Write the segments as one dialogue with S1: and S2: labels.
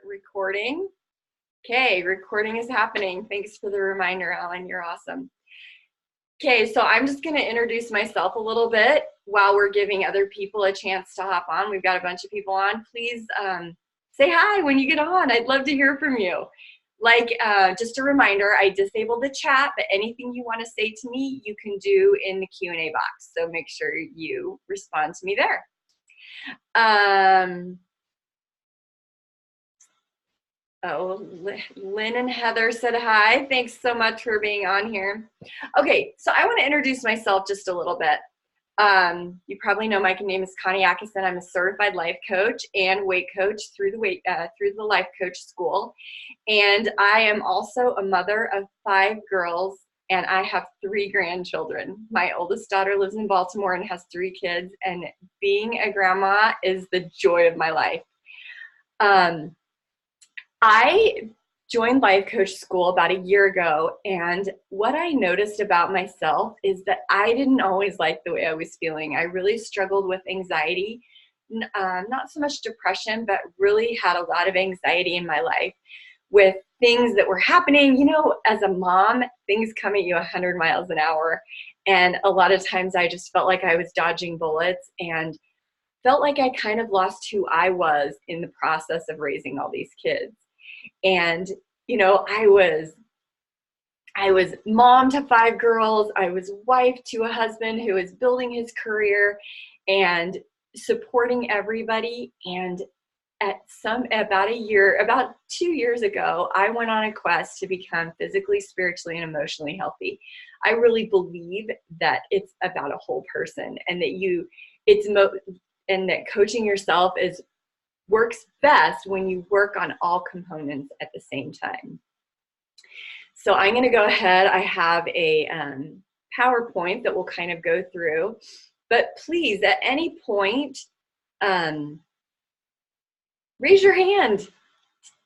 S1: Recording. Okay, recording is happening. Thanks for the reminder, Alan. You're awesome. Okay, so I'm just going to introduce myself a little bit while we're giving other people a chance to hop on. We've got a bunch of people on. Please say hi when you get on. I'd love to hear from you. Just a reminder, I disabled the chat, but anything you want to say to me, you can do in the Q&A box. So make sure you respond to me there. Oh, Lynn and Heather said hi. Thanks so much for being on here. Okay, so I want to introduce myself just a little bit. You probably know my name is Connie Atkinson. I'm a certified life coach and weight coach through the Life Coach School. And I am also a mother of 5 girls, and I have 3 grandchildren. My oldest daughter lives in Baltimore and has 3 kids, and being a grandma is the joy of my life. I joined Life Coach School about a year ago, and what I noticed about myself is that I didn't always like the way I was feeling. I really struggled with anxiety, not so much depression, but really had a lot of anxiety in my life with things that were happening. You know, as a mom, things come at you 100 miles an hour, and a lot of times I just felt like I was dodging bullets and felt like I kind of lost who I was in the process of raising all these kids. And, you know, I was mom to 5 girls. I was wife to a husband who was building his career and supporting everybody. And about 2 years ago, I went on a quest to become physically, spiritually, and emotionally healthy. I really believe that it's about a whole person, and that coaching yourself works best when you work on all components at the same time. So I'm going to go ahead. I have a PowerPoint that we'll kind of go through, but please, at any point, raise your hand.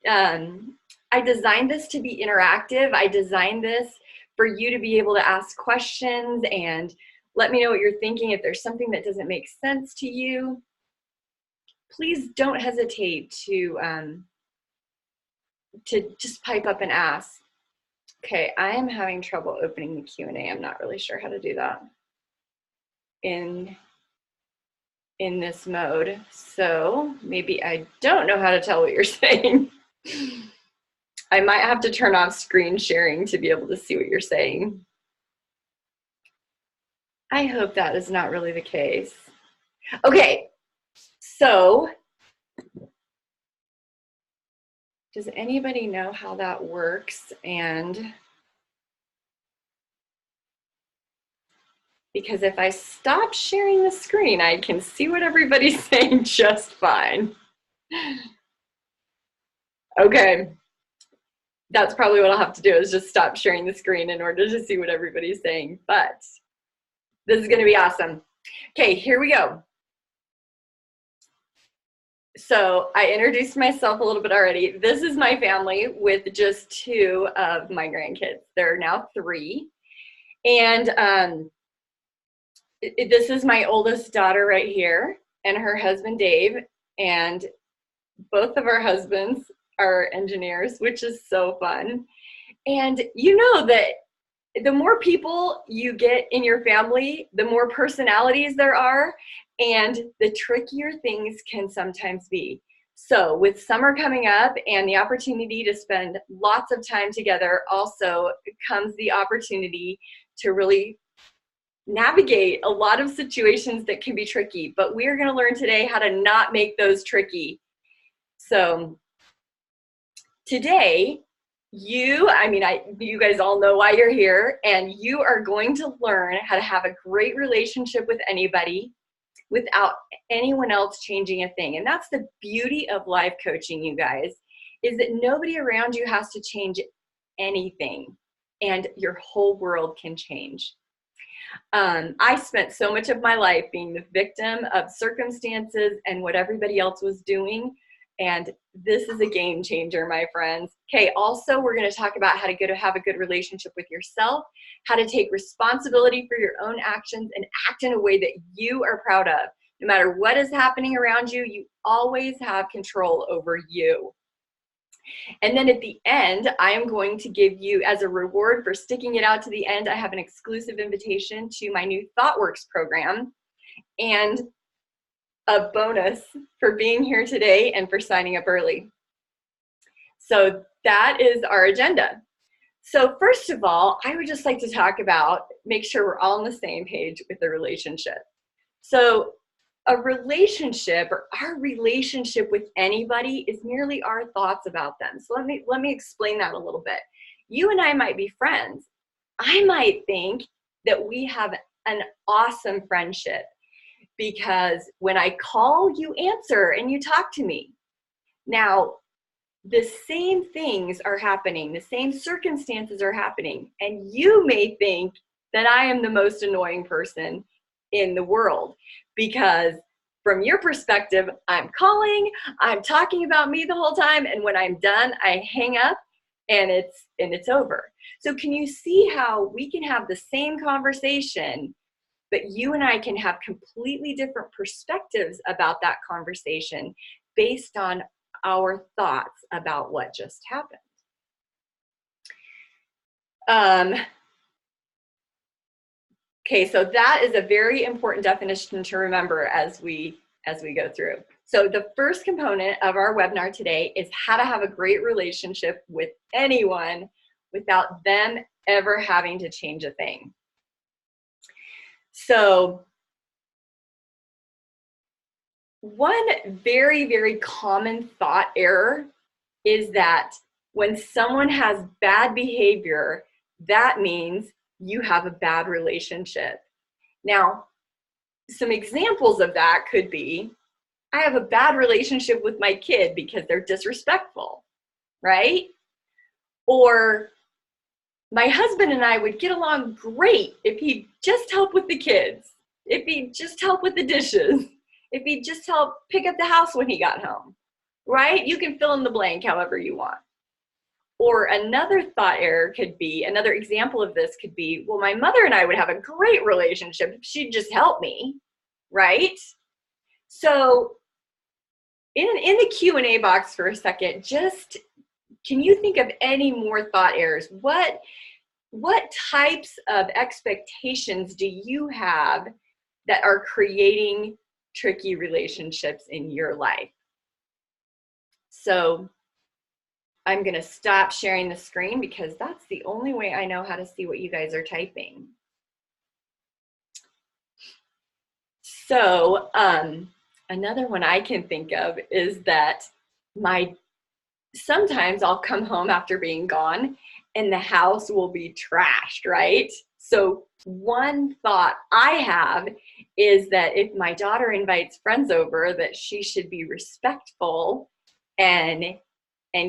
S1: I designed this to be interactive. I designed this for you to be able to ask questions and let me know what you're thinking. If there's something that doesn't make sense to you, please don't hesitate to just pipe up and ask. Okay, I am having trouble opening the Q&A. I'm not really sure how to do that in this mode. So maybe I don't know how to tell what you're saying. I might have to turn off screen sharing to be able to see what you're saying. I hope that is not really the case. Okay, so does anybody know how that works? And because if I stop sharing the screen, I can see what everybody's saying just fine. Okay, that's probably what I'll have to do, is just stop sharing the screen in order to see what everybody's saying, but this is gonna be awesome. Okay, here we go. So I introduced myself a little bit already. This is my family with just 2 of my grandkids. There are now 3. And this is my oldest daughter right here and her husband, Dave. And both of our husbands are engineers, which is so fun. And you know that the more people you get in your family, the more personalities there are, and the trickier things can sometimes be. So with summer coming up and the opportunity to spend lots of time together, also comes the opportunity to really navigate a lot of situations that can be tricky. But we are going to learn today how to not make those tricky. So today, you guys all know why you're here, and you are going to learn how to have a great relationship with anybody without anyone else changing a thing. And that's the beauty of life coaching, you guys, is that nobody around you has to change anything, and your whole world can change. I spent so much of my life being the victim of circumstances and what everybody else was doing. And this is a game changer, my friends. Okay, also, we're going to talk about how to have a good relationship with yourself, how to take responsibility for your own actions and act in a way that you are proud of. No matter what is happening around you, you always have control over you. And then at the end, I am going to give you, as a reward for sticking it out to the end, I have an exclusive invitation to my new ThoughtWorks program and a bonus for being here today and for signing up early. So that is our agenda. So first of all, I would just like to talk about, make sure we're all on the same page with the relationship. So a relationship, or our relationship with anybody, is merely our thoughts about them. So let me explain that a little bit. You and I might be friends. I might think that we have an awesome friendship because when I call, you answer and you talk to me. Now, the same things are happening, the same circumstances are happening, and you may think that I am the most annoying person in the world because from your perspective, I'm calling, I'm talking about me the whole time, and when I'm done, I hang up and it's over. So can you see how we can have the same conversation, but you and I can have completely different perspectives about that conversation based on our thoughts about what just happened. Okay, so that is a very important definition to remember as we go through. So the first component of our webinar today is how to have a great relationship with anyone without them ever having to change a thing. So one very, very common thought error is that when someone has bad behavior, that means you have a bad relationship. Now, some examples of that could be, I have a bad relationship with my kid because they're disrespectful, right? Or my husband and I would get along great if he'd just help with the kids, if he'd just help with the dishes, if he'd just help pick up the house when he got home, right? You can fill in the blank however you want. Or another thought error could be, another example of this could be, well, my mother and I would have a great relationship if she'd just help me, right? So in the Q&A box for a second, just, can you think of any more thought errors? What types of expectations do you have that are creating tricky relationships in your life? So I'm going to stop sharing the screen because that's the only way I know how to see what you guys are typing. So another one I can think of is that sometimes I'll come home after being gone and the house will be trashed, right? So one thought I have is that if my daughter invites friends over, that she should be respectful and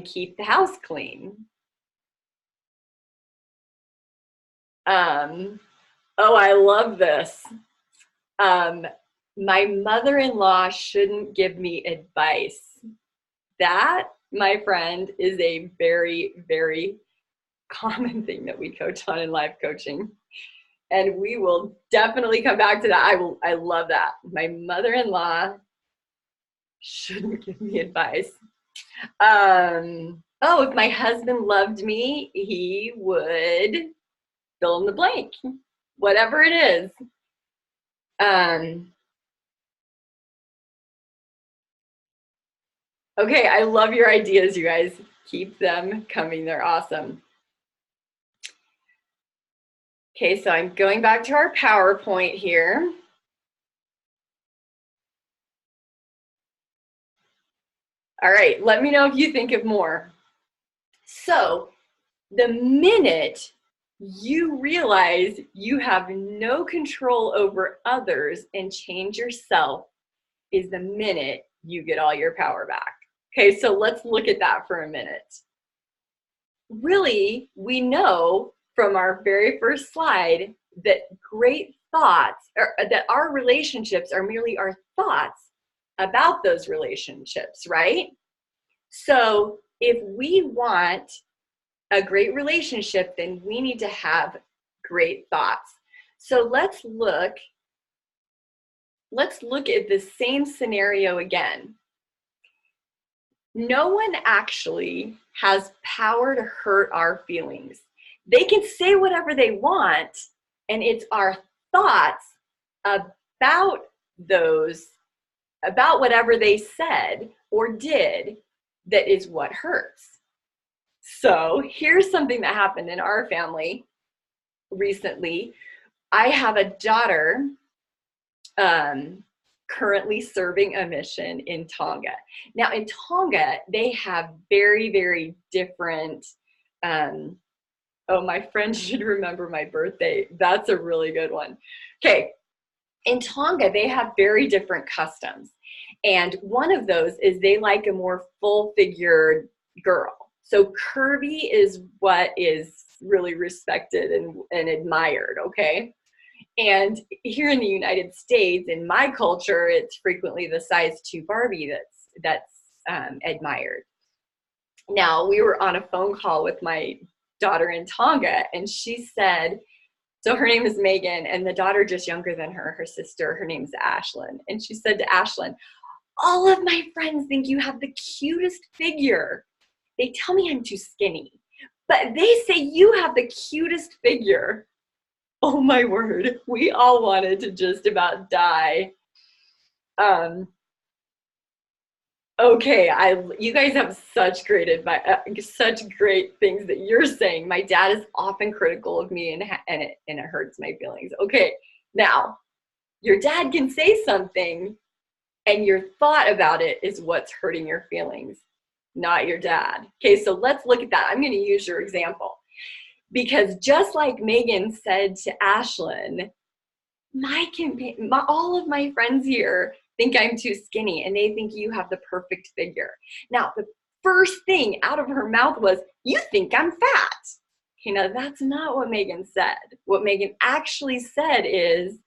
S1: keep the house clean. Oh, I love this. My mother-in-law shouldn't give me advice. That, my friend, is a very, very common thing that we coach on in life coaching. And we will definitely come back to that. I love that. My mother-in-law shouldn't give me advice. Oh, if my husband loved me, he would fill in the blank, whatever it is. Okay, I love your ideas, you guys. Keep them coming. They're awesome. Okay, so I'm going back to our PowerPoint here. All right, let me know if you think of more. So the minute you realize you have no control over others and change yourself is the minute you get all your power back. Okay, so let's look at that for a minute. Really, we know from our very first slide that great thoughts, or that our relationships are merely our thoughts about those relationships, right? So if we want a great relationship, then we need to have great thoughts. So let's look at the same scenario again. no one actually has power to hurt our feelings. They can say whatever they want, and it's our thoughts about those, about whatever they said or did, that is what hurts. So here's something that happened in our family recently. I have a daughter currently serving a mission in Tonga. Now in Tonga, they have very, very different, oh, my friend should remember my birthday. That's a really good one. Okay, in Tonga, they have very different customs. And one of those is they like a more full-figured girl. So curvy is what is really respected and admired, okay? And here in the United States, in my culture, it's frequently the size 2 Barbie that's admired. Now, we were on a phone call with my daughter in Tonga, and she said, so her name is Megan, and the daughter just younger than her sister, her name's Ashlyn. And she said to Ashlyn, all of my friends think you have the cutest figure. They tell me I'm too skinny, but they say you have the cutest figure. Oh my word, we all wanted to just about die. Okay, you guys have such great advice, such great things that you're saying. My dad is often critical of me, and it hurts my feelings. Okay, now your dad can say something, and your thought about it is what's hurting your feelings, not your dad. Okay, so let's look at that. I'm going to use your example. Because just like Megan said to Ashlyn, all of my friends here think I'm too skinny, and they think you have the perfect figure. Now, the first thing out of her mouth was, you think I'm fat. Okay, now that's not what Megan said. What Megan actually said is,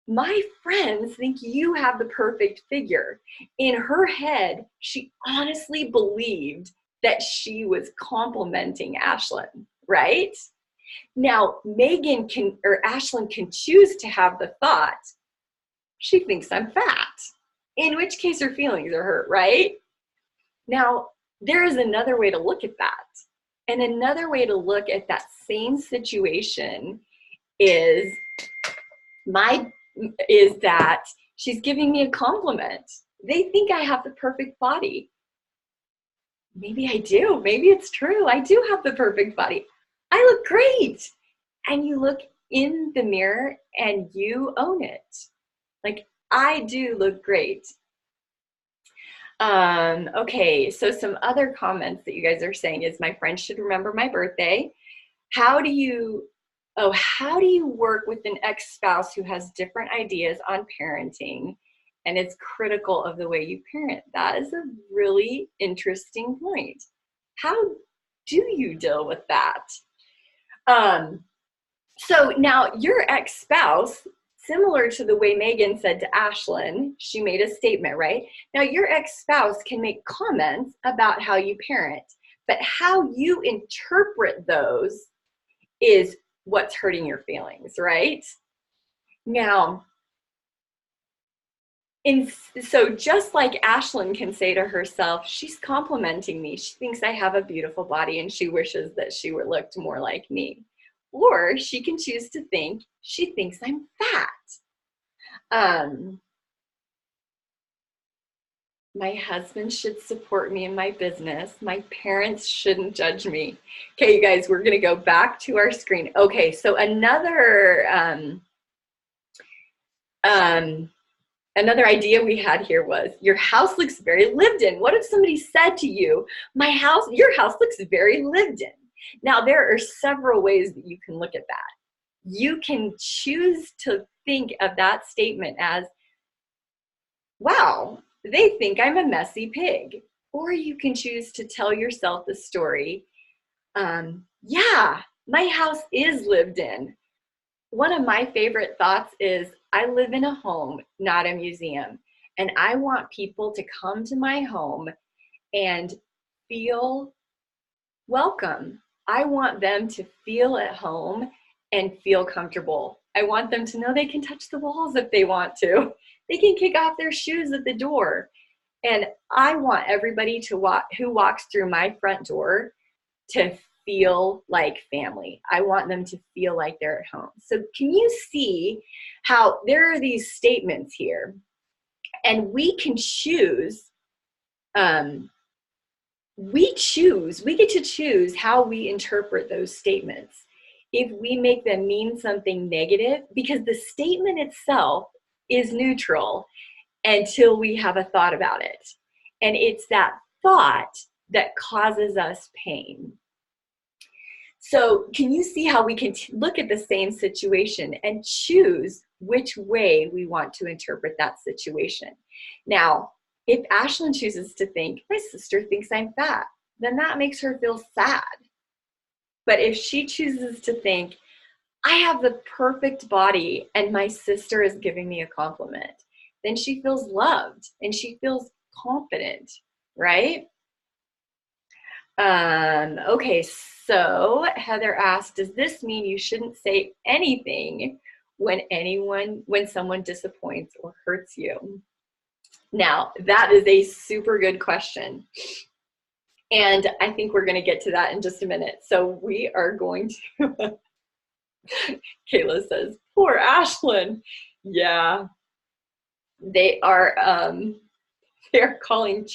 S1: my friends think you have the perfect figure. In her head, she honestly believed that she was complimenting Ashlyn, right? Now, Ashlyn can choose to have the thought, she thinks I'm fat, in which case her feelings are hurt, right? Now, there is another way to look at that. And another way to look at that same situation is that she's giving me a compliment. They think I have the perfect body. Maybe I do. Maybe it's true. I do have the perfect body. I look great. And you look in the mirror and you own it. Like, I do look great. Okay, so some other comments that you guys are saying is, my friend should remember my birthday. How do you work with an ex-spouse who has different ideas on parenting and is critical of the way you parent? That is a really interesting point. How do you deal with that? So now your ex-spouse, similar to the way Megan said to Ashlyn, she made a statement, right? Now your ex-spouse can make comments about how you parent, but how you interpret those is what's hurting your feelings, right? Now, so just like Ashlyn can say to herself, she's complimenting me. She thinks I have a beautiful body and she wishes that she looked more like me. Or she can choose to think she thinks I'm fat. My husband should support me in my business. My parents shouldn't judge me. Okay, you guys, we're gonna go back to our screen. Okay, so another idea we had here was, your house looks very lived in. What if somebody said to you, your house looks very lived in? Now, there are several ways that you can look at that. You can choose to think of that statement as, wow, they think I'm a messy pig. Or you can choose to tell yourself the story, yeah, my house is lived in. One of my favorite thoughts is, I live in a home, not a museum. And I want people to come to my home and feel welcome. I want them to feel at home and feel comfortable. I want them to know they can touch the walls if they want to. They can kick off their shoes at the door. And I want everybody who walks through my front door to feel like family. I want them to feel like they're at home. So can you see how there are these statements here, and we can choose, we get to choose how we interpret those statements. If we make them mean something negative, because the statement itself is neutral until we have a thought about it. And it's that thought that causes us pain. So can you see how we can look at the same situation and choose which way we want to interpret that situation? Now, if Ashlyn chooses to think, my sister thinks I'm fat, then that makes her feel sad. But if she chooses to think, I have the perfect body and my sister is giving me a compliment, then she feels loved and she feels confident, right? Okay, so Heather asked, does this mean you shouldn't say anything when someone disappoints or hurts you? Now, that is a super good question. And I think we're going to get to that in just a minute. So we are going to, Kayla says, poor Ashlyn. Yeah, they are, they're calling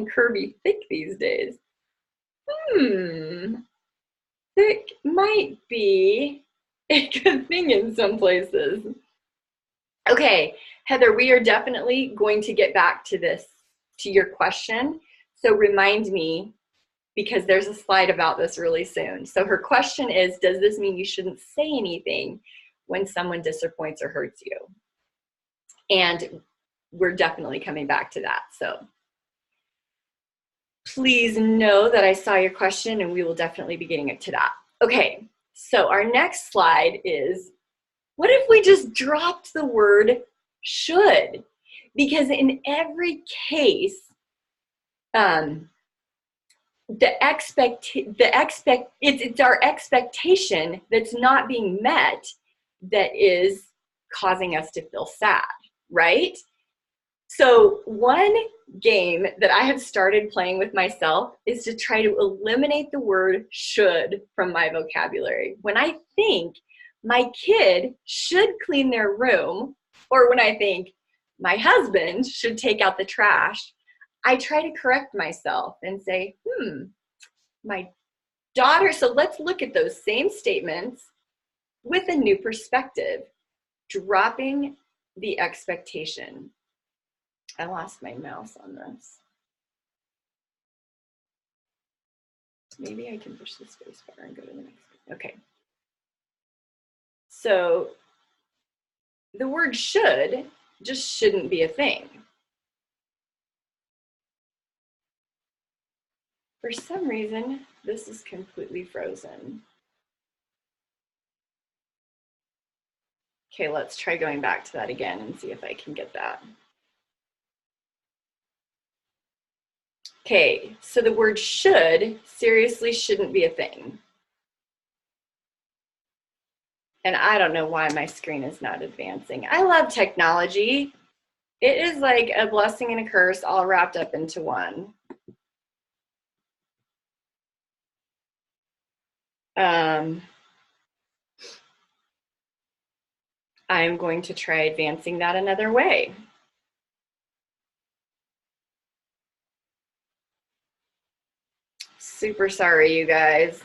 S1: Kirby thick these days. Thick might be a good thing in some places. Okay, Heather, we are definitely going to get back to your question. So remind me, because there's a slide about this really soon. So her question is, does this mean you shouldn't say anything when someone disappoints or hurts you? And we're definitely coming back to that. So please know that I saw your question and we will definitely be getting to that. Okay, so our next slide is, what if we just dropped the word should? Because in every case, it's our expectation that's not being met that is causing us to feel sad, right? So one game that I have started playing with myself is to try to eliminate the word should from my vocabulary. When I think my kid should clean their room, or when I think my husband should take out the trash, I try to correct myself and say, my daughter. So let's look at those same statements with a new perspective, dropping the expectation. I lost my mouse on this. Maybe I can push the space bar and go to the next one. Okay. So the word should just shouldn't be a thing. For some reason, this is completely frozen. Okay, let's try going back to that again and see if I can get that. Okay, so the word should seriously shouldn't be a thing. And I don't know why my screen is not advancing. I love technology. It is like a blessing and a curse all wrapped up into one. I'm going to try advancing that another way. Super sorry, you guys.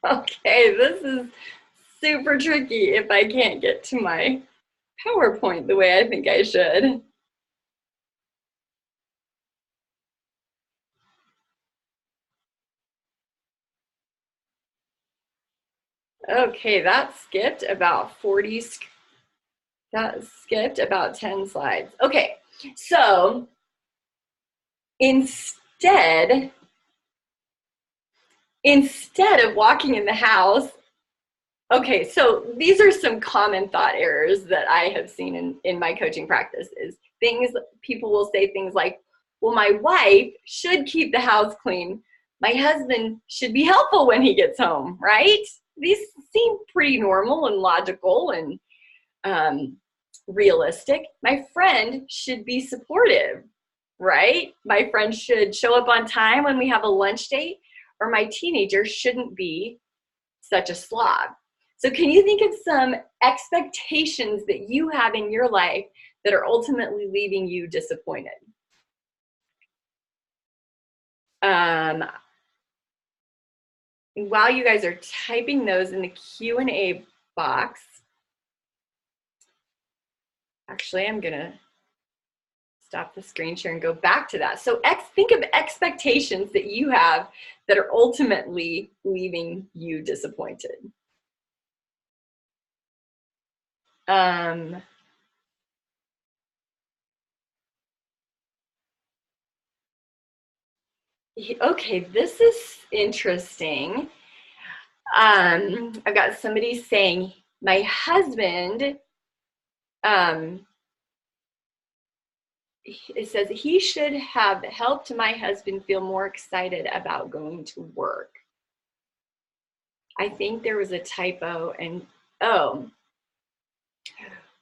S1: Okay, this is super tricky if I can't get to my PowerPoint the way I think I should. Okay, that skipped about 10 slides. Okay, so instead instead of walking in the house. Okay, so these are some common thought errors that I have seen in my coaching practice is things, people will say things like, well, my wife should keep the house clean. My husband should be helpful when he gets home, right? These seem pretty normal and logical and realistic. My friend should be supportive, right? My friend should show up on time when we have a lunch date, or my teenager shouldn't be such a slob. So can you think of some expectations that you have in your life that are ultimately leaving you disappointed? While you guys are typing those in the Q&A box, actually, I'm gonna stop the screen share and go back to that. So think of expectations that you have that are ultimately leaving you disappointed. Okay, this is interesting. I've got somebody saying, my husband, it says he should have helped my husband feel more excited about going to work. I think there was a typo and, oh,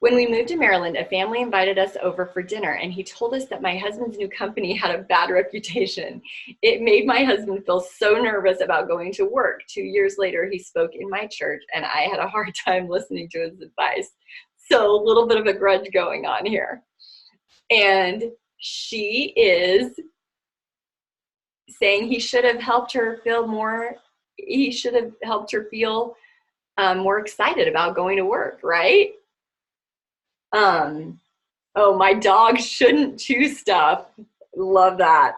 S1: when we moved to Maryland, a family invited us over for dinner, and he told us that my husband's new company had a bad reputation. It made my husband feel so nervous about going to work. 2 years later, he spoke in my church, and I had a hard time listening to his advice. So a little bit of a grudge going on here. And she is saying he should have helped her feel more, he should have helped her feel more excited about going to work, right? Oh, my dog shouldn't chew stuff. Love that.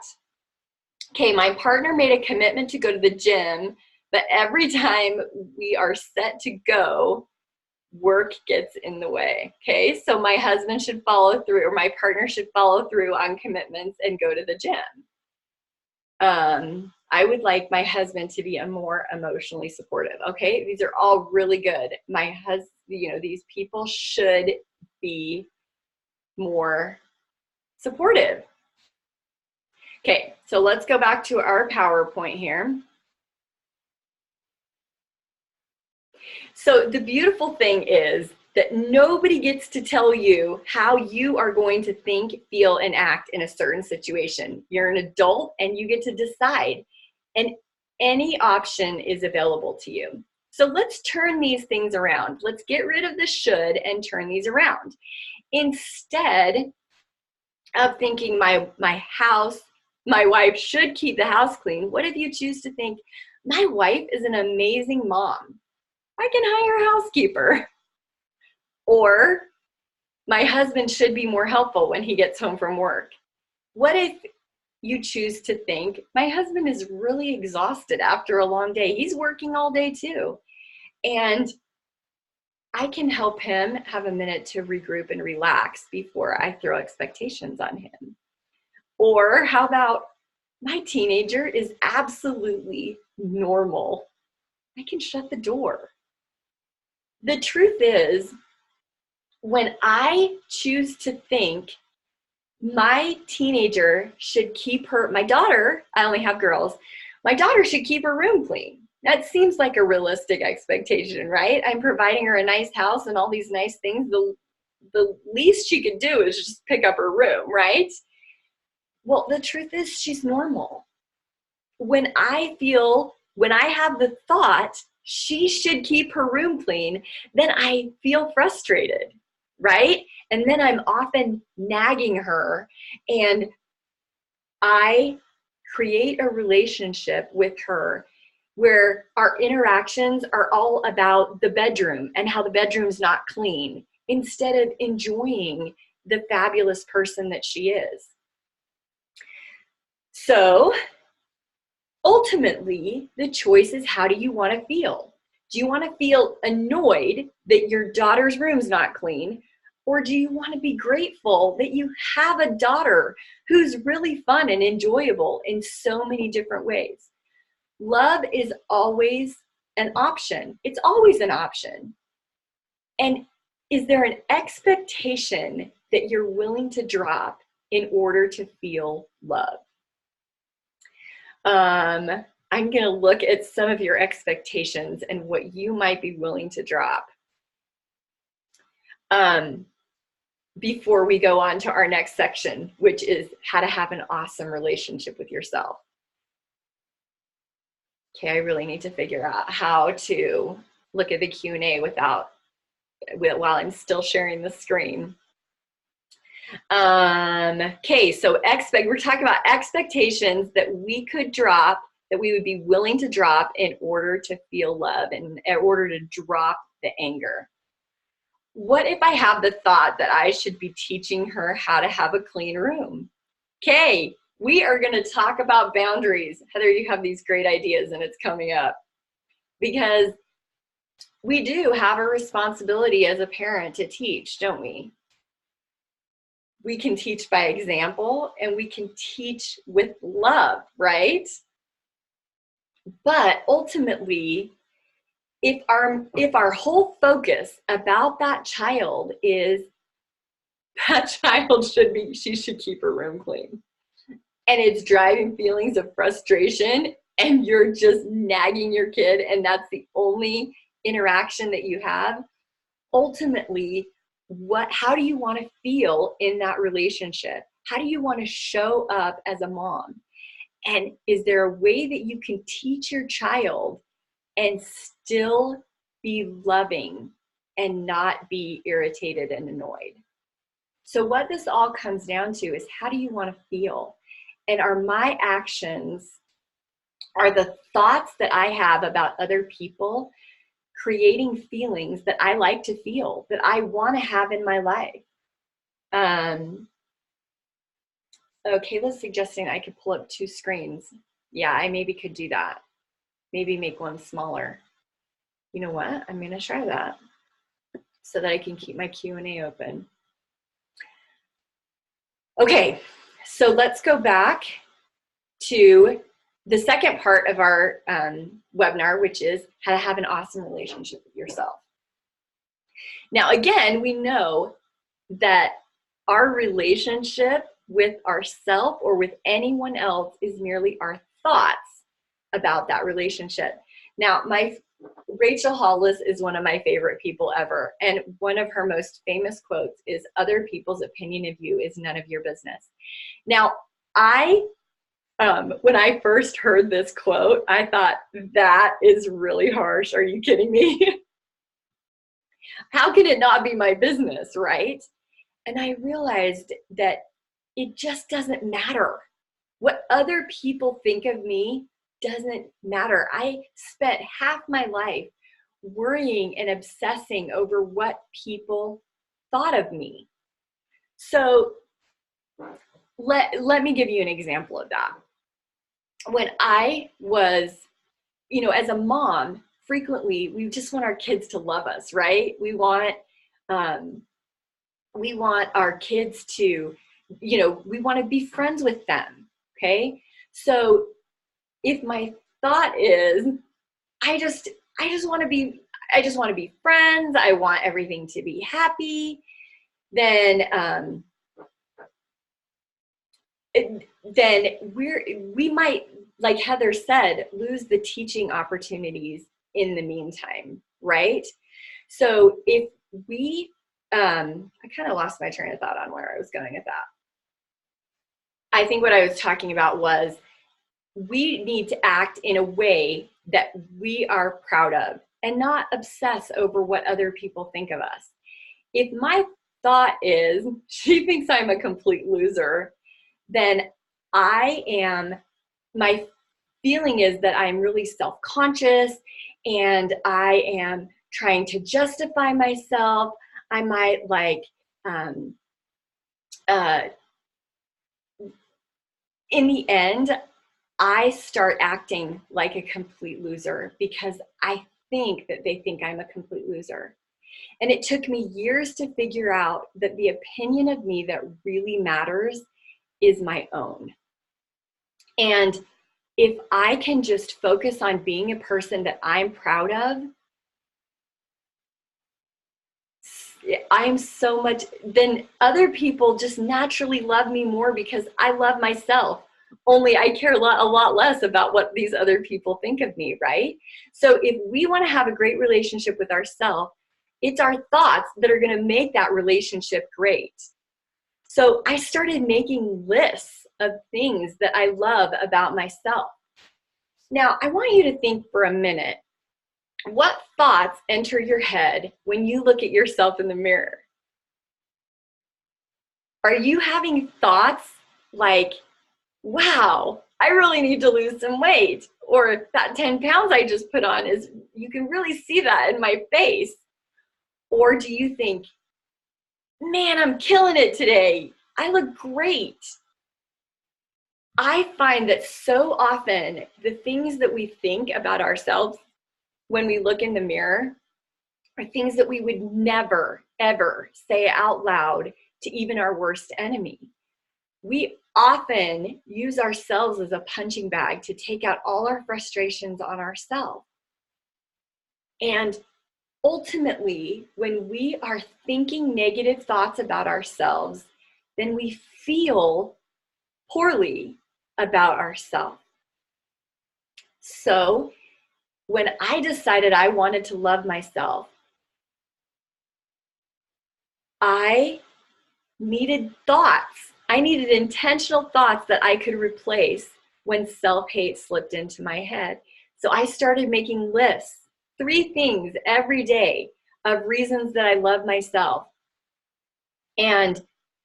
S1: Okay, my partner made a commitment to go to the gym, but every time we are set to go, work gets in the way. Okay, so my husband should follow through, or my partner should follow through on commitments and go to the gym. I would like my husband to be more emotionally supportive. Okay, these are all really good. My husband, these people should be more supportive. Okay, so let's go back to our PowerPoint here. So the beautiful thing is that nobody gets to tell you how you are going to think, feel, and act in a certain situation. You're an adult and you get to decide, and any option is available to you. So let's turn these things around. Let's get rid of the should and turn these around. Instead of thinking my wife should keep the house clean, what if you choose to think, my wife is an amazing mom, I can hire a housekeeper? Or my husband should be more helpful when he gets home from work. What if you choose to think, my husband is really exhausted after a long day, he's working all day too, and I can help him have a minute to regroup and relax before I throw expectations on him. Or how about, my teenager is absolutely normal, I can shut the door. The truth is, when I choose to think my teenager should keep my daughter, I only have girls, my daughter should keep her room clean. That seems like a realistic expectation, right? I'm providing her a nice house and all these nice things. The least she could do is just pick up her room, right? Well, the truth is she's normal. When I have the thought she should keep her room clean, then I feel frustrated, right? And then I'm often nagging her, and I create a relationship with her where our interactions are all about the bedroom and how the bedroom's not clean, instead of enjoying the fabulous person that she is. So ultimately, the choice is, how do you want to feel? Do you want to feel annoyed that your daughter's room's not clean? Or do you want to be grateful that you have a daughter who's really fun and enjoyable in so many different ways? Love is always an option. It's always an option. And is there an expectation that you're willing to drop in order to feel love? I'm going to look at some of your expectations and what you might be willing to drop before we go on to our next section, which is how to have an awesome relationship with yourself. Okay, I really need to figure out how to look at the Q&A while I'm still sharing the screen. Okay, so we're talking about expectations that we could drop, that we would be willing to drop in order to feel love and in order to drop the anger. What if I have the thought that I should be teaching her how to have a clean room? Okay, we are going to talk about boundaries. Heather, you have these great ideas and it's coming up. Because we do have a responsibility as a parent to teach, don't we? We can teach by example and we can teach with love, right? But ultimately, if our whole focus about that child is she should keep her room clean, and it's driving feelings of frustration, and you're just nagging your kid, and that's the only interaction that you have, ultimately, how do you want to feel in that relationship? How do you want to show up as a mom? And is there a way that you can teach your child and still be loving and not be irritated and annoyed? So what this all comes down to is, how do you want to feel? And are my actions, are the thoughts that I have about other people creating feelings that I like to feel, that I want to have in my life? Okay, Kayla's suggesting I could pull up 2 screens. Yeah, I maybe could do that. Maybe make one smaller. You know what? I'm going to try that so that I can keep my Q&A open. Okay, so let's go back to the second part of our webinar, which is how to have an awesome relationship with yourself. Now, again, we know that our relationship with ourself or with anyone else is merely our thoughts about that relationship. Now, Rachel Hollis is one of my favorite people ever, and one of her most famous quotes is, "Other people's opinion of you is none of your business." Now, when I first heard this quote, I thought, that is really harsh. Are you kidding me? How can it not be my business, right? And I realized that it just doesn't matter. What other people think of me doesn't matter. I spent half my life worrying and obsessing over what people thought of me. So let me give you an example of that. When I was, as a mom, frequently we just want our kids to love us, right? We want our kids to, we want to be friends with them, okay? So if my thought is, I just want to be friends, I want everything to be happy, then we might, like Heather said, lose the teaching opportunities in the meantime, right? So if we, I kind of lost my train of thought on where I was going with that. I think what I was talking about was, we need to act in a way that we are proud of and not obsess over what other people think of us. If my thought is, she thinks I'm a complete loser, then my feeling is that I'm really self-conscious and I am trying to justify myself. I might in the end, I start acting like a complete loser because I think that they think I'm a complete loser. And it took me years to figure out that the opinion of me that really matters is my own. And if I can just focus on being a person that I'm proud of, I'm so much, then other people just naturally love me more because I love myself. Only I care a lot less about what these other people think of me, right? So if we want to have a great relationship with ourselves, it's our thoughts that are going to make that relationship great. So I started making lists of things that I love about myself. Now, I want you to think for a minute, what thoughts enter your head when you look at yourself in the mirror? Are you having thoughts like, wow, I really need to lose some weight? Or that 10 pounds I just put on is, you can really see that in my face. Or do you think, man, I'm killing it today. I look great. I find that so often the things that we think about ourselves when we look in the mirror are things that we would never, ever say out loud to even our worst enemy. We often use ourselves as a punching bag to take out all our frustrations on ourselves. And ultimately, when we are thinking negative thoughts about ourselves, then we feel poorly about ourselves. So when I decided I wanted to love myself, I needed thoughts. I needed intentional thoughts that I could replace when self-hate slipped into my head. So I started making lists, 3 things every day of reasons that I love myself, and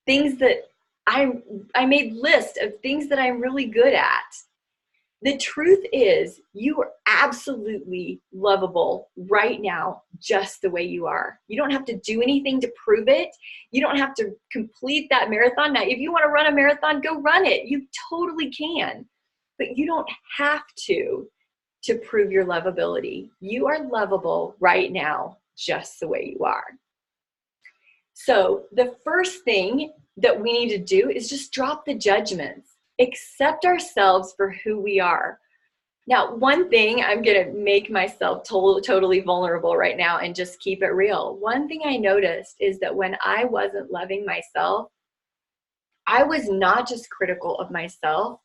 S1: things that I made lists of things that I'm really good at. The truth is, you are absolutely lovable right now, just the way you are. You don't have to do anything to prove it. You don't have to complete that marathon. Now, if you want to run a marathon, go run it. You totally can. But you don't have to prove your lovability. You are lovable right now, just the way you are. So the first thing that we need to do is just drop the judgments. Accept ourselves for who we are. Now, one thing, I'm going to make myself totally vulnerable right now and just keep it real. One thing I noticed is that when I wasn't loving myself, I was not just critical of myself,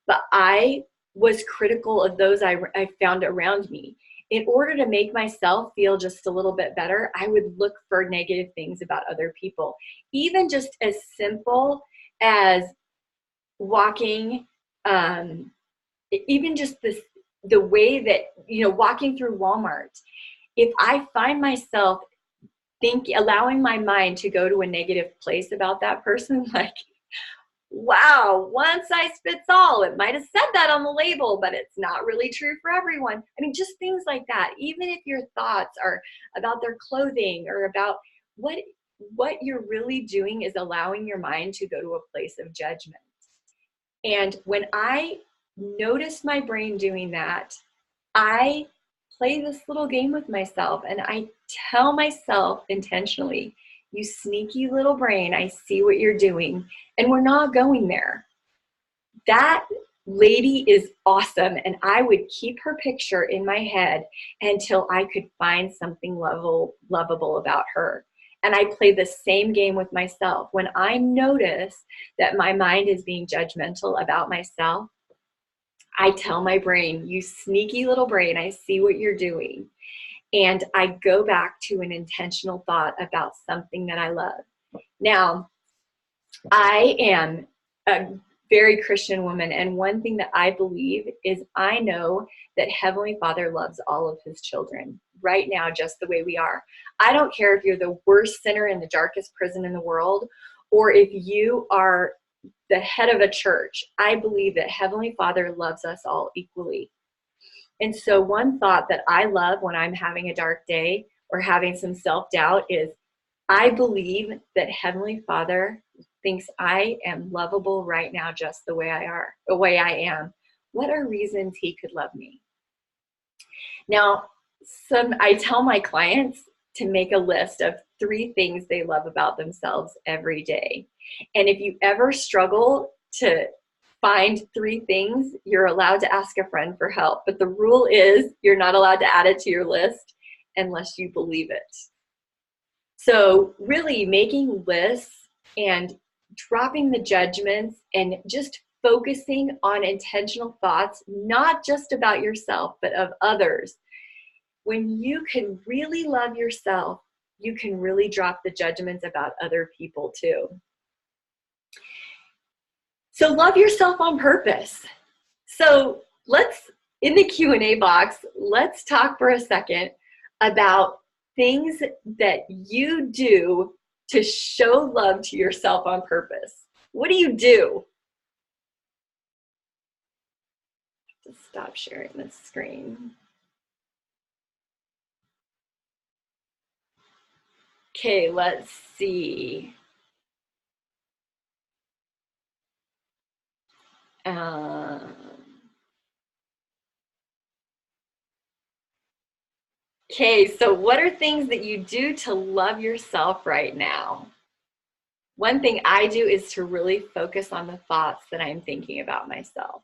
S1: but I was critical of those I found around me. In order to make myself feel just a little bit better, I would look for negative things about other people. Even just as simple as walking, even just the way that, walking through Walmart, if I find myself allowing my mind to go to a negative place about that person, like, wow, one size fits all. It might have said that on the label, but it's not really true for everyone. I mean, just things like that. Even if your thoughts are about their clothing or about what you're really doing is allowing your mind to go to a place of judgment. And when I notice my brain doing that, I play this little game with myself and I tell myself intentionally, you sneaky little brain, I see what you're doing, and we're not going there. That lady is awesome, and I would keep her picture in my head until I could find something lovable about her. And I play the same game with myself. When I notice that my mind is being judgmental about myself, I tell my brain, you sneaky little brain, I see what you're doing. And I go back to an intentional thought about something that I love. Now, I am a very Christian woman, and one thing that I believe is I know that Heavenly Father loves all of his children right now, just the way we are. I don't care if you're the worst sinner in the darkest prison in the world, or if you are the head of a church. I believe that Heavenly Father loves us all equally. And so one thought that I love when I'm having a dark day or having some self-doubt is, I believe that Heavenly Father thinks I am lovable right now just the way I am. What are reasons he could love me? Now, I tell my clients to make a list of 3 things they love about themselves every day. And if you ever struggle to find 3 things, you're allowed to ask a friend for help. But the rule is you're not allowed to add it to your list unless you believe it. So really making lists and dropping the judgments and just focusing on intentional thoughts, not just about yourself, but of others. When you can really love yourself, you can really drop the judgments about other people too. So love yourself on purpose. So let's, in the Q&A box, let's talk for a second about things that you do to show love to yourself on purpose. What do you do? Just stop sharing this screen. Okay, let's see. Okay, so what are things that you do to love yourself right now? One thing I do is to really focus on the thoughts that I'm thinking about myself.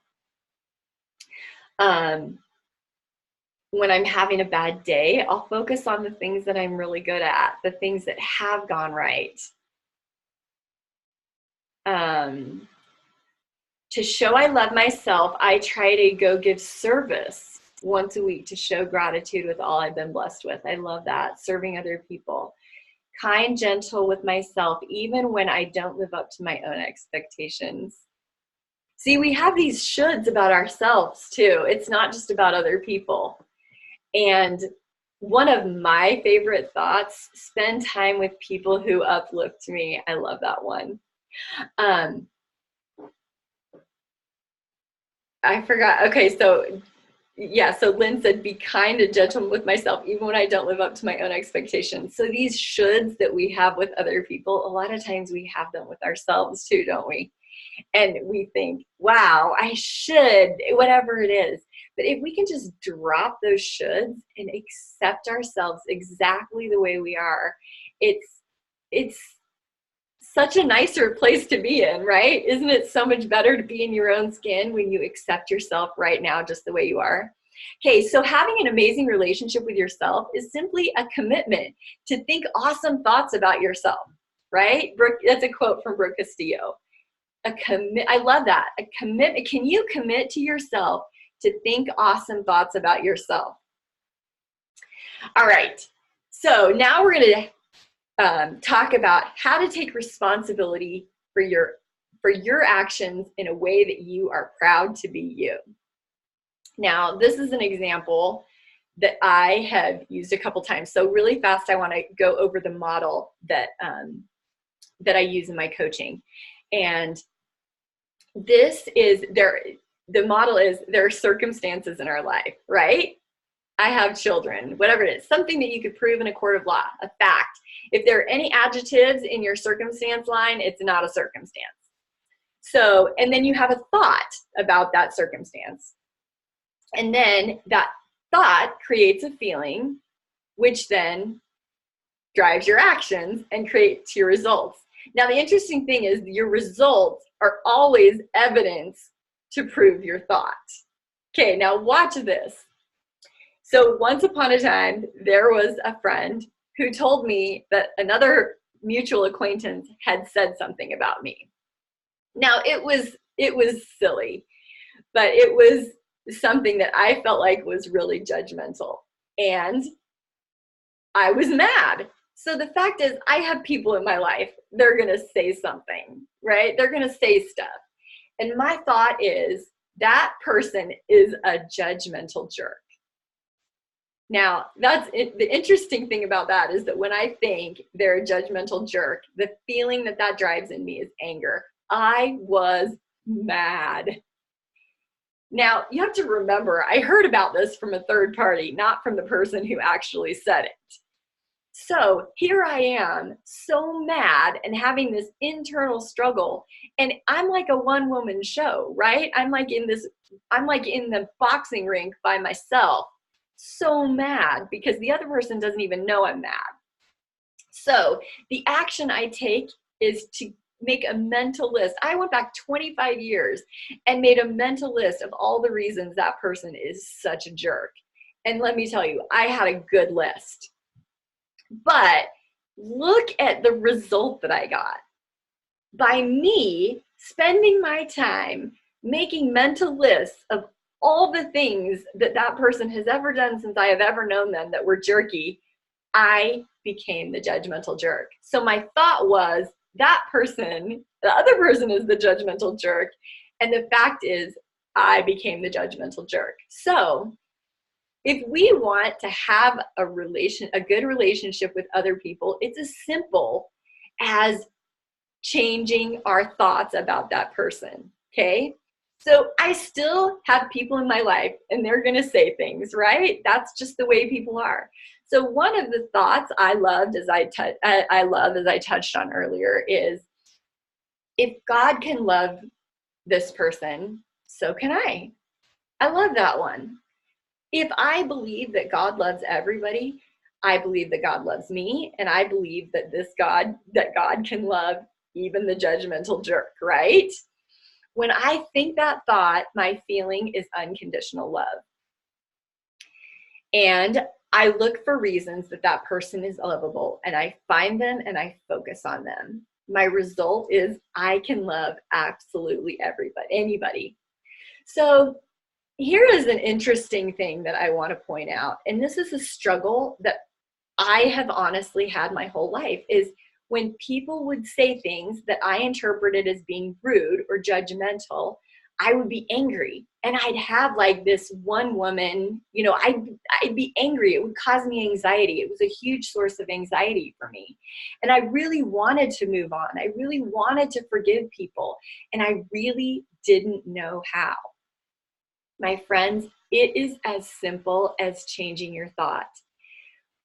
S1: When I'm having a bad day, I'll focus on the things that I'm really good at, the things that have gone right. To show I love myself, I try to go give service once a week to show gratitude with all I've been blessed with. I love that, serving other people. Kind, gentle with myself, even when I don't live up to my own expectations. See, we have these shoulds about ourselves too. It's not just about other people. And one of my favorite thoughts, spend time with people who uplift me. I love that one. I forgot. Okay, so yeah, so Lynn said, be kind and gentle with myself, even when I don't live up to my own expectations. So these shoulds that we have with other people, a lot of times we have them with ourselves too, don't we? And we think, wow, I should, whatever it is. But if we can just drop those shoulds and accept ourselves exactly the way we are, it's such a nicer place to be in, right? Isn't it so much better to be in your own skin when you accept yourself right now just the way you are? Okay, so having an amazing relationship with yourself is simply a commitment to think awesome thoughts about yourself, right? Brooke, that's a quote from Brooke Castillo. I love that. A commitment. Can you commit to yourself to think awesome thoughts about yourself? All right, so now we're going to talk about how to take responsibility for your actions in a way that you are proud to be you. Now, this is an example that I have used a couple times. So really fast, I want to go over the model that I use in my coaching. And this is the model is there are circumstances in our life, right? I have children, whatever it is, something that you could prove in a court of law, a fact. If there are any adjectives in your circumstance line, it's not a circumstance. So, and then you have a thought about that circumstance. And then that thought creates a feeling, which then drives your actions and creates your results. Now, the interesting thing is your results are always evidence to prove your thought. Okay, now watch this. So once upon a time, there was a friend who told me that another mutual acquaintance had said something about me. Now, it was silly, but it was something that I felt like was really judgmental. And I was mad. So the fact is, I have people in my life, they're going to say something, right? They're going to say stuff. And my thought is, that person is a judgmental jerk. Now, that's it. The interesting thing about that is that when I think they're a judgmental jerk, the feeling that drives in me is anger. I was mad. Now, you have to remember, I heard about this from a third party, not from the person who actually said it. So here I am, so mad and having this internal struggle, and I'm like a one-woman show, right? I'm like in the boxing rink by myself, so mad because the other person doesn't even know I'm mad. So the action I take is to make a mental list. I went back 25 years and made a mental list of all the reasons that person is such a jerk. And let me tell you, I had a good list. But look at the result that I got. By me spending my time making mental lists of all the things that that person has ever done since I have ever known them that were jerky, I became the judgmental jerk. So my thought was, that person, the other person is the judgmental jerk. And the fact is, I became the judgmental jerk. So if we want to have a good relationship with other people, it's as simple as changing our thoughts about that person, okay? So I still have people in my life and they're gonna say things, right? That's just the way people are. So one of the thoughts I loved as I touched on earlier is, if God can love this person, so can I. I love that one. If I believe that God loves everybody, I believe that God loves me, and I believe that God can love even the judgmental jerk, right? When I think that thought, my feeling is unconditional love. And I look for reasons that that person is lovable, and I find them and I focus on them. My result is I can love absolutely anybody. So here is an interesting thing that I want to point out, and this is a struggle that I have honestly had my whole life, is when people would say things that I interpreted as being rude or judgmental, I would be angry. And I'd have like this one woman, I'd be angry. It would cause me anxiety. It was a huge source of anxiety for me. And I really wanted to move on. I really wanted to forgive people. And I really didn't know how. My friends, it is as simple as changing your thought.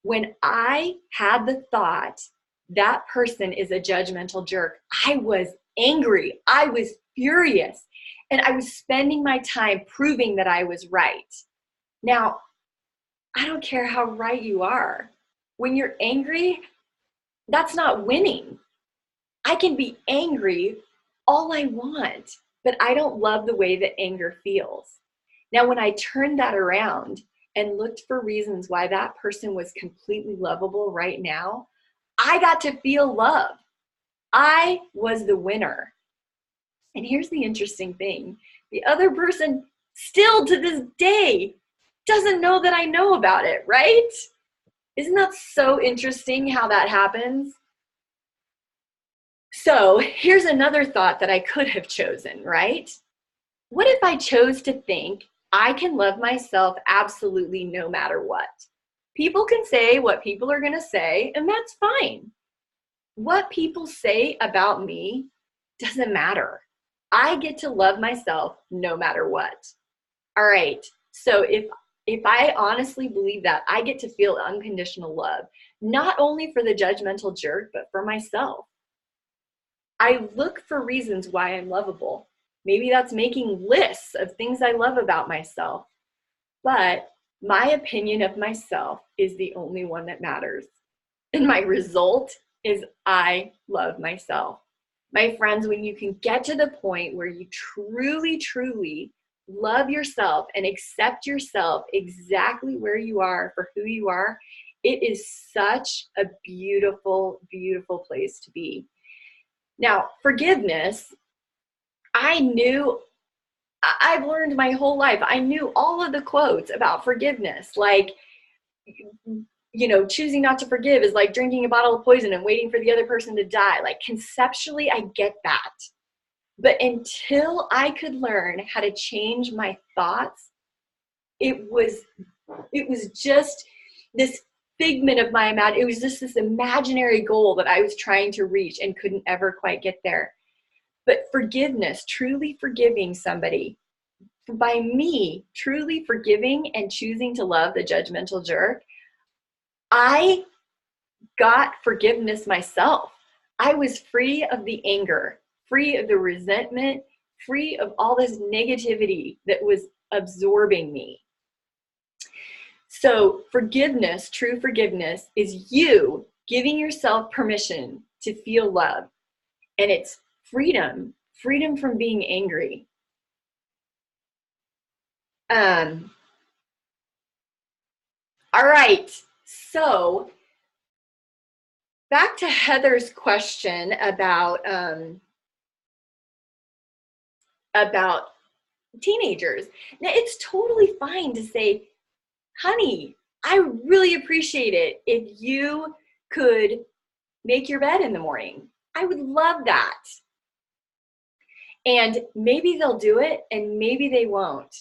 S1: When I had the thought, that person is a judgmental jerk, I was angry. I was furious. And I was spending my time proving that I was right. Now, I don't care how right you are. When you're angry, that's not winning. I can be angry all I want, but I don't love the way that anger feels. Now, when I turned that around and looked for reasons why that person was completely lovable right now, I got to feel love. I was the winner. And here's the interesting thing. The other person still to this day doesn't know that I know about it, right? Isn't that so interesting how that happens? So here's another thought that I could have chosen, right? What if I chose to think I can love myself absolutely no matter what? People can say what people are going to say, and that's fine. What people say about me doesn't matter. I get to love myself no matter what. All right. So if I honestly believe that, I get to feel unconditional love, not only for the judgmental jerk, but for myself. I look for reasons why I'm lovable. Maybe that's making lists of things I love about myself. But my opinion of myself is the only one that matters. And my result is I love myself. My friends, when you can get to the point where you truly, truly love yourself and accept yourself exactly where you are for who you are, it is such a beautiful, beautiful place to be. Now, forgiveness, I've learned my whole life. I knew all of the quotes about forgiveness, like, choosing not to forgive is like drinking a bottle of poison and waiting for the other person to die. Like, conceptually, I get that. But until I could learn how to change my thoughts, it was just this figment of my imagination. It was just this imaginary goal that I was trying to reach and couldn't ever quite get there. But forgiveness, truly forgiving somebody, by me truly forgiving and choosing to love the judgmental jerk, I got forgiveness myself. I was free of the anger, free of the resentment, free of all this negativity that was absorbing me. So forgiveness, true forgiveness, is you giving yourself permission to feel love. And it's freedom from being angry. All right, so back to Heather's question about teenagers. Now, it's totally fine to say, honey, I really appreciate it if you could make your bed in the morning. I would love that. And maybe they'll do it and maybe they won't.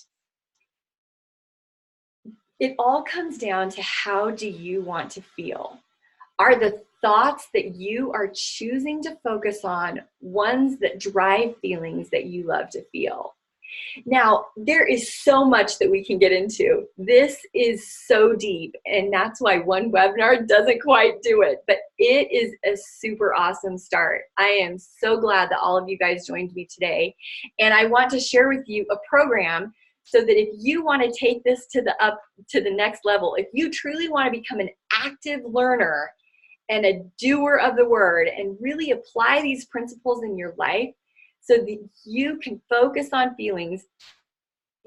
S1: It all comes down to, how do you want to feel? Are the thoughts that you are choosing to focus on ones that drive feelings that you love to feel? Now, there is so much that we can get into. This is so deep, and that's why one webinar doesn't quite do it, but it is a super awesome start. I am so glad that all of you guys joined me today, and I want to share with you a program so that if you want to take this to the next level, if you truly want to become an active learner and a doer of the word and really apply these principles in your life so that you can focus on feelings,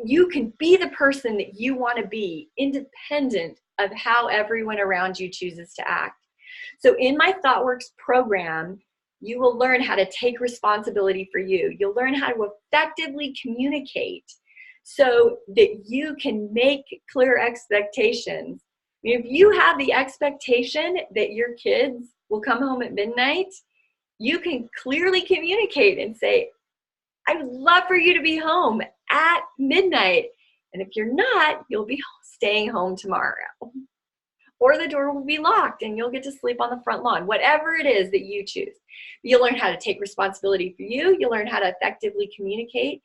S1: you can be the person that you want to be, independent of how everyone around you chooses to act. So in my ThoughtWorks program, you will learn how to take responsibility for you. You'll learn how to effectively communicate so that you can make clear expectations. If you have the expectation that your kids will come home at midnight, you can clearly communicate and say, I would love for you to be home at midnight. And if you're not, you'll be staying home tomorrow. Or the door will be locked and you'll get to sleep on the front lawn, whatever it is that you choose. You'll learn how to take responsibility for you. You'll learn how to effectively communicate.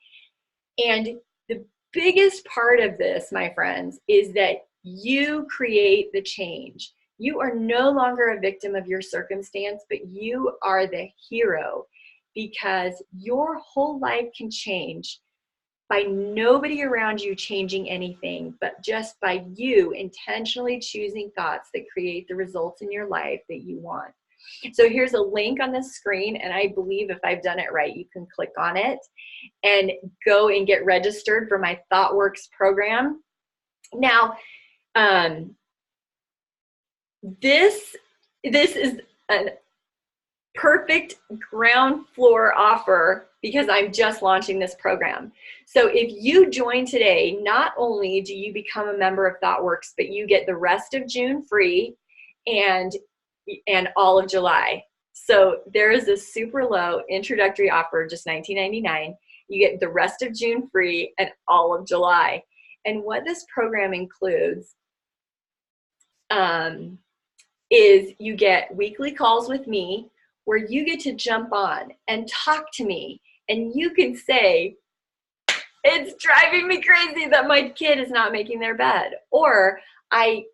S1: And the biggest part of this, my friends, is that you create the change. You are no longer a victim of your circumstance, but you are the hero, because your whole life can change by nobody around you changing anything, but just by you intentionally choosing thoughts that create the results in your life that you want. So here's a link on the screen, and I believe if I've done it right, you can click on it and go and get registered for my ThoughtWorks program. Now, this is a perfect ground floor offer because I'm just launching this program. So if you join today, not only do you become a member of ThoughtWorks, but you get the rest of June free and all of July. So there is a super low introductory offer, just $19.99. You get the rest of June free and all of July. And what this program includes is you get weekly calls with me where you get to jump on and talk to me, and you can say, it's driving me crazy that my kid is not making their bed, or I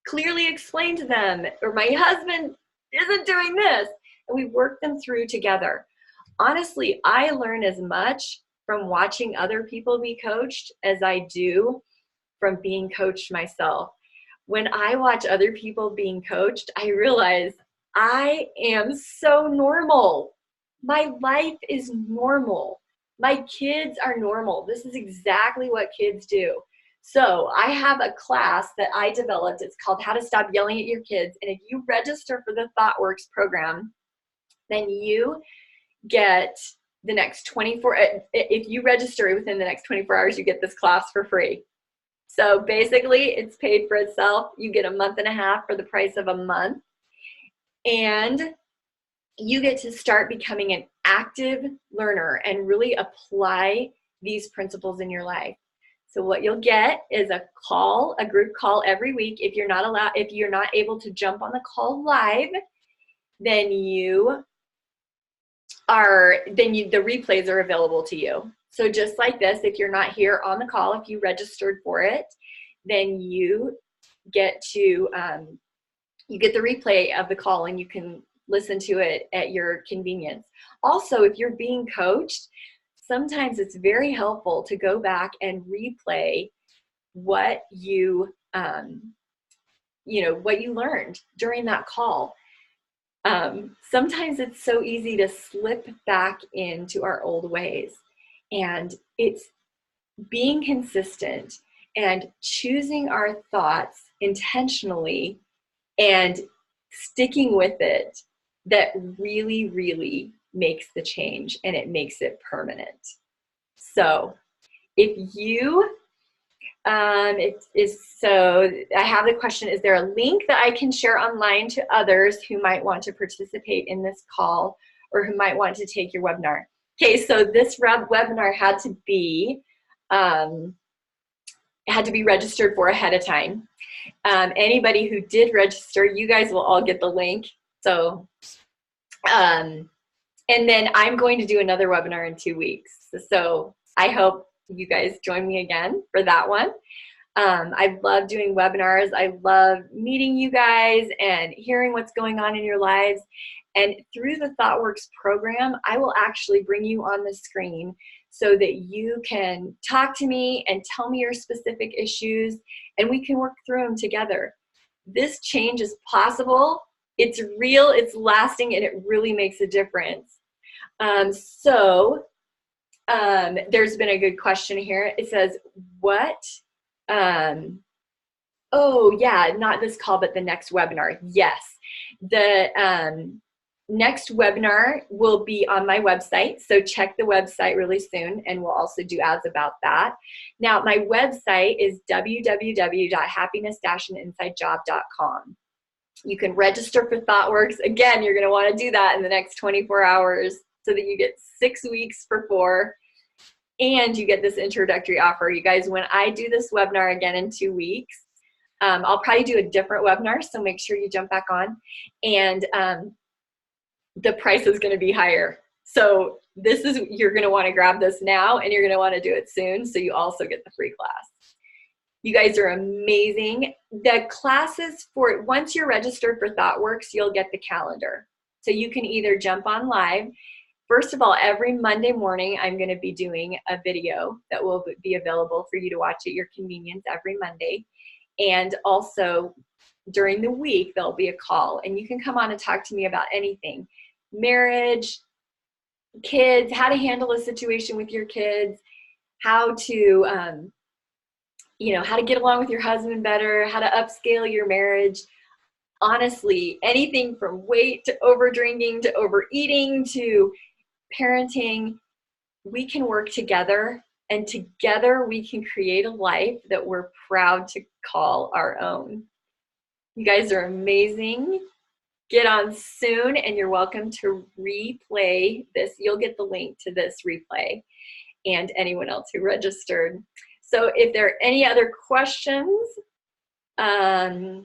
S1: clearly explain to them, or my husband isn't doing this, and we work them through together. Honestly, I learn as much from watching other people be coached as I do from being coached myself. When I watch other people being coached, I realize I am so normal. My life is normal. My kids are normal. This is exactly what kids do. So I have a class that I developed. It's called How to Stop Yelling at Your Kids. And if you register for the ThoughtWorks program, then you get the next 24, if you register within the next 24 hours, you get this class for free. So basically it's paid for itself. You get a month and a half for the price of a month. And you get to start becoming an active learner and really apply these principles in your life. So what you'll get is a group call every week. If you're not able to jump on the call live, then the replays are available to you. So just like this, if you're not here on the call, if you registered for it, then you get to you get the replay of the call and you can listen to it at your convenience. Also, if you're being coached, sometimes it's very helpful to go back and replay what you what you learned during that call. Sometimes it's so easy to slip back into our old ways. And it's being consistent and choosing our thoughts intentionally and sticking with it that really, really makes the change, and it makes it permanent. So if you, it is, so I have the question, is there a link that I can share online to others who might want to participate in this call or who might want to take your webinar? Okay, so this webinar had to be registered for ahead of time. Anybody who did register, you guys will all get the link. So, and then I'm going to do another webinar in 2 weeks. So I hope you guys join me again for that one. I love doing webinars. I love meeting you guys and hearing what's going on in your lives. And through the ThoughtWorks program, I will actually bring you on the screen so that you can talk to me and tell me your specific issues, and we can work through them together. This change is possible, it's real, it's lasting, and it really makes a difference. There's been a good question here. It says, oh yeah, not this call, but the next webinar. Yes, the next webinar will be on my website, so check the website really soon, and we'll also do ads about that. Now, my website is www.happiness-insidejob.com. You can register for ThoughtWorks. Again, you're going to want to do that in the next 24 hours so that you get 6 weeks for 4, and you get this introductory offer. You guys, when I do this webinar again in 2 weeks, I'll probably do a different webinar, so make sure you jump back on. And the price is going to be higher. So you're going to want to grab this now, and you're going to want to do it soon, so you also get the free class. You guys are amazing. The classes once you're registered for ThoughtWorks, you'll get the calendar. So you can either jump on live. First of all, every Monday morning, I'm going to be doing a video that will be available for you to watch at your convenience every Monday. And also during the week, there'll be a call, and you can come on and talk to me about anything. Marriage, kids, how to handle a situation with your kids, how to, how to get along with your husband better, how to upscale your marriage. Honestly, anything from weight to over drinking to overeating to parenting, we can work together, and together we can create a life that we're proud to call our own. You guys are amazing. Get on soon, and you're welcome to replay this. You'll get the link to this replay, and anyone else who registered. So if there are any other questions, I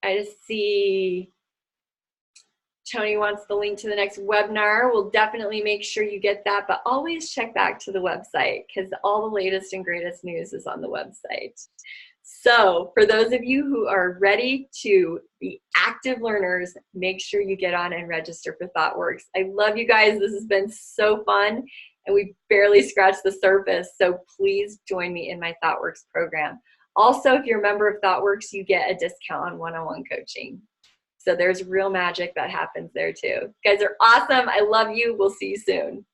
S1: just see Tony wants the link to the next webinar. We'll definitely make sure you get that, but always check back to the website because all the latest and greatest news is on the website. So for those of you who are ready to be active learners, make sure you get on and register for ThoughtWorks. I love you guys. This has been so fun, and we barely scratched the surface. So please join me in my ThoughtWorks program. Also, if you're a member of ThoughtWorks, you get a discount on one-on-one coaching. So there's real magic that happens there too. You guys are awesome. I love you. We'll see you soon.